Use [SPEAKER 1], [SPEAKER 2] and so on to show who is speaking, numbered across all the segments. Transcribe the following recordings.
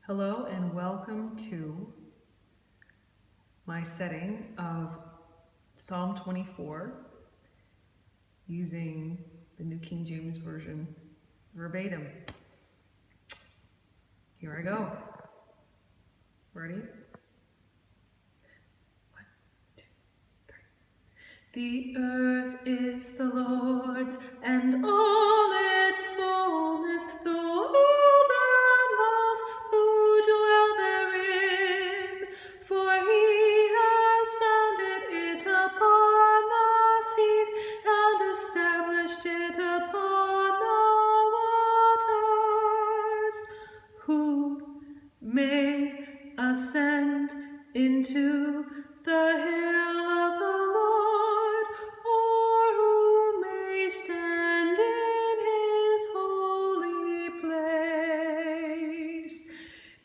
[SPEAKER 1] Hello and welcome to my setting of Psalm 24 using the New King James Version verbatim. Here I go. Ready? 1, 2, 3. The earth is the Lord's and all its fullness, the world and those who dwell therein. For he has founded it upon the seas and established it upon the waters. Who may ascend into the hill of the Lord, or who may stand in his holy place?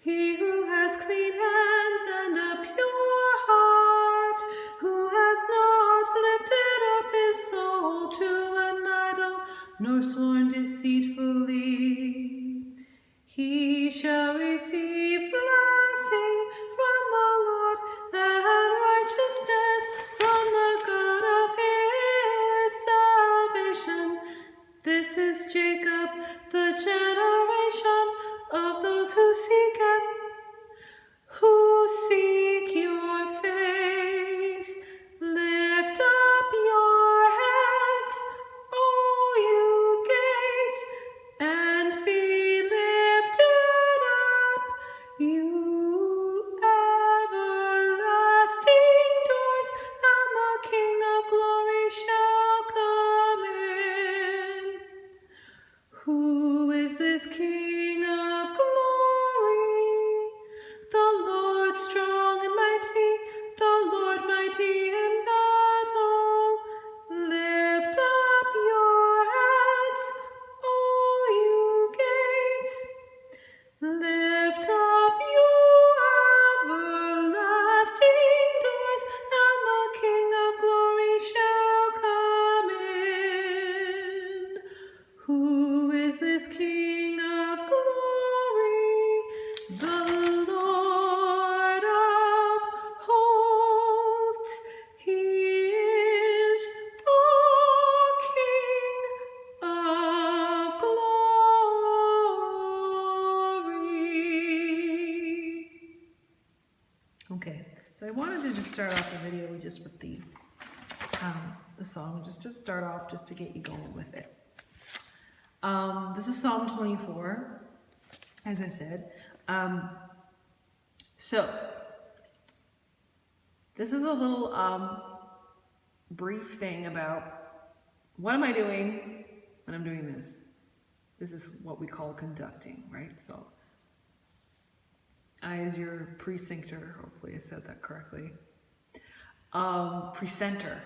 [SPEAKER 1] He who has clean hands and a pure heart, who has not lifted up his soul to an idol, nor sworn deceitfully, he shall receive blessing from the Lord and righteousness from the God of his salvation. This is Jacob, the generation of those who seek him, who seek your face. Lift up your heads, O you gates, and be lifted up, you everlasting doors, and the King of glory shall come in. Who is this King of glory? The Lord strong and mighty, the Lord mighty in battle. Lift up your heads, O you gates. Lift up your everlasting doors, and the King of glory shall come in. Who is this King of glory? The Lord of hosts. He is the King of glory. Okay, so I wanted to just start off the video just with the song, just to start off, just to get you going with it. This is Psalm 24, as I said. So, this is a little brief thing about what am I doing when I'm doing this. This is what we call conducting, right? So, I, as your precentor, hopefully I said that correctly. Presenter.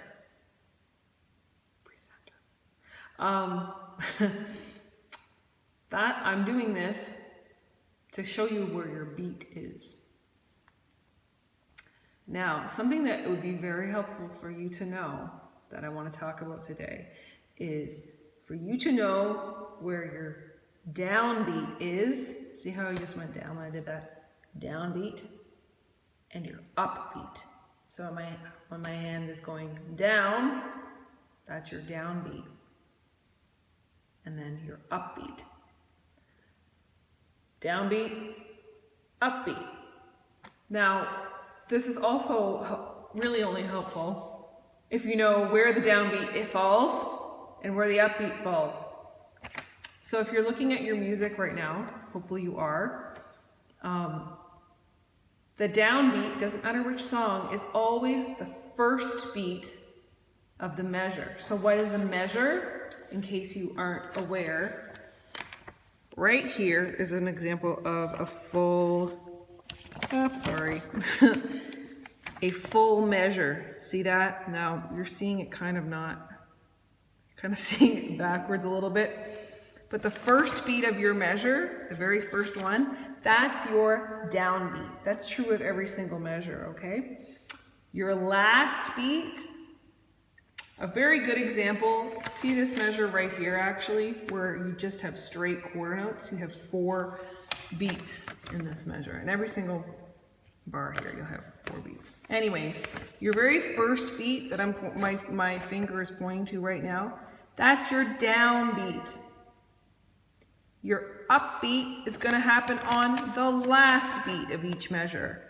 [SPEAKER 1] That I'm doing this to show you where your beat is. Now, something that would be very helpful for you to know that I want to talk about today is for you to know where your downbeat is. See how I just went down when I did that? Downbeat and your upbeat. So when my hand is going down, that's your downbeat. And then your upbeat. Downbeat, upbeat. Now, this is also really only helpful if you know where the downbeat falls and where the upbeat falls. So if you're looking at your music right now, hopefully you are, the downbeat, doesn't matter which song, is always the first beat of the measure. So what is a measure? In case you aren't aware, right here is an example of a full, a full measure. See that? Now you're seeing it kind of seeing it backwards a little bit. But the first beat of your measure, the very first one, that's your downbeat. That's true of every single measure, okay? Your last beat, a very good example, see this measure right here actually, where you just have straight quarter notes. You have 4 beats in this measure. And every single bar here, you'll have 4 beats. Anyways, your very first beat that my finger is pointing to right now, that's your down beat. Your up beat is going to happen on the last beat of each measure.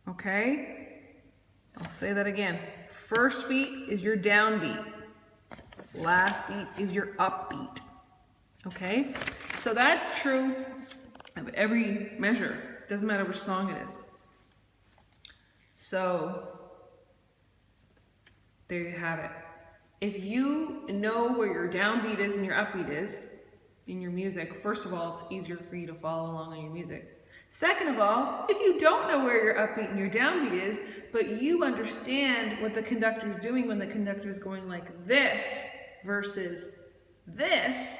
[SPEAKER 1] Okay? I'll say that again. First beat is your down beat. Last beat is your up beat. Okay? So that's true of every measure. Doesn't matter which song it is. So there you have it. If you know where your downbeat is and your upbeat is in your music, first of all, it's easier for you to follow along in your music. Second of all, if you don't know where your upbeat and your downbeat is, but you understand what the conductor is doing when the conductor is going like this versus this,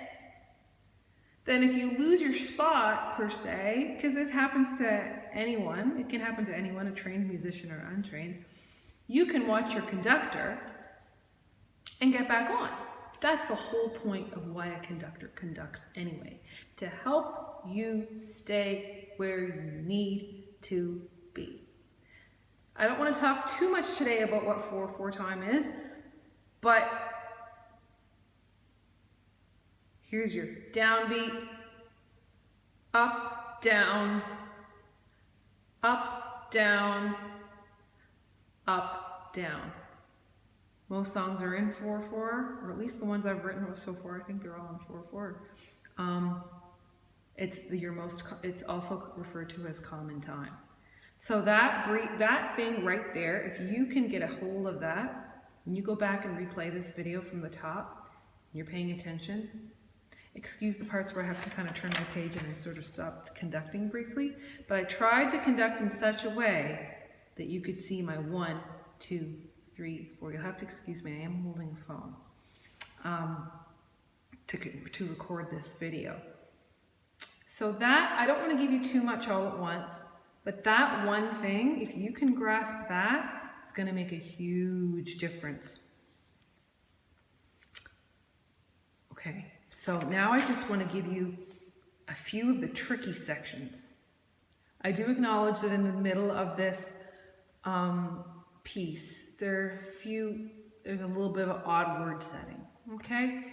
[SPEAKER 1] then if you lose your spot, per se, because it happens to anyone, it can happen to anyone, a trained musician or untrained, you can watch your conductor and get back on. That's the whole point of why a conductor conducts anyway, to help you stay where you need to be. I don't want to talk too much today about what 4/4 time is, but here's your downbeat, up, down, up, down, up, down. Most songs are in 4/4, or at least the ones I've written so far. I think they're all in 4/4. It's also referred to as common time. So that thing right there, if you can get a hold of that, and you go back and replay this video from the top, and you're paying attention. Excuse the parts where I have to kind of turn my page and sort of stop conducting briefly, but I tried to conduct in such a way that you could see my 1, 2, 3, 4. You'll have to excuse me, I am holding a phone to record this video. So that, I don't want to give you too much all at once, but that one thing, if you can grasp that, it's going to make a huge difference. Okay, so now I just want to give you a few of the tricky sections. I do acknowledge that in the middle of this piece, there's a little bit of an odd word setting, okay?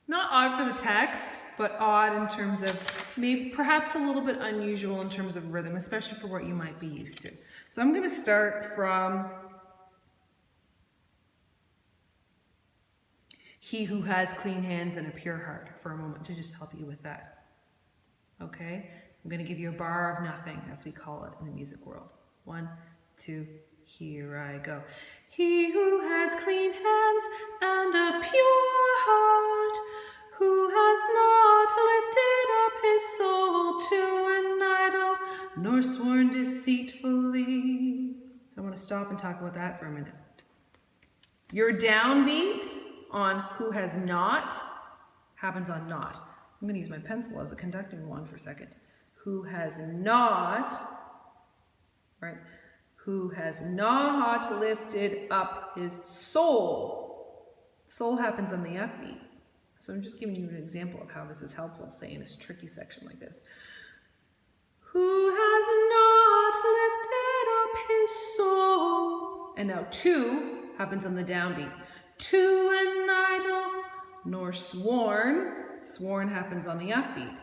[SPEAKER 1] Not odd for the text, but odd in terms of maybe perhaps a little bit unusual in terms of rhythm, especially for what you might be used to. So I'm going to start from He who has clean hands and a pure heart for a moment to just help you with that. Okay? I'm going to give you a bar of nothing, as we call it in the music world. 1, 2, here I go. He who has clean hands and a pure heart, who has not lifted up his soul to an idol, nor sworn deceitfully. So I want to stop and talk about that for a minute. Your downbeat on who has not happens on not. I'm going to use my pencil as a conducting one for a second. Who has not, right? Who has not lifted up his soul. Soul happens on the upbeat. So I'm just giving you an example of how this is helpful, say in this tricky section like this. Who has not lifted up his soul. And now to happens on the downbeat. To an idol, nor sworn. Sworn happens on the upbeat.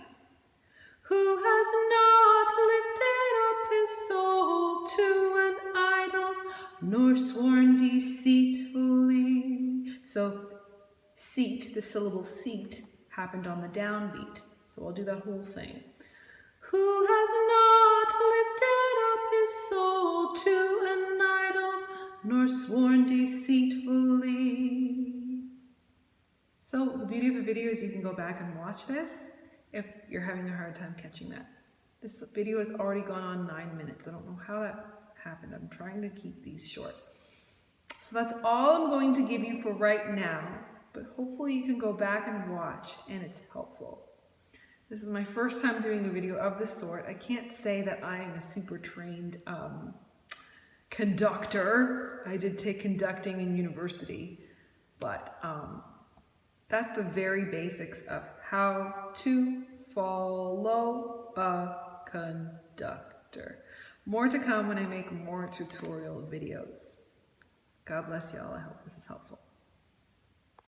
[SPEAKER 1] Who has not lifted up his soul to an idol, nor sworn deceitfully. So seat, the syllable seat, happened on the downbeat. So I'll do that whole thing. Who has not lifted up his soul to an idol, nor sworn deceitfully. So the beauty of the video is you can go back and watch this if you're having a hard time catching that. This video has already gone on 9 minutes. I don't know how that happened. I'm trying to keep these short. So that's all I'm going to give you for right now, but hopefully you can go back and watch and it's helpful. This is my first time doing a video of this sort. I can't say that I am a super trained conductor. I did take conducting in university, but that's the very basics of how to follow a conductor. More to come when I make more tutorial videos. God bless y'all. I hope this is helpful.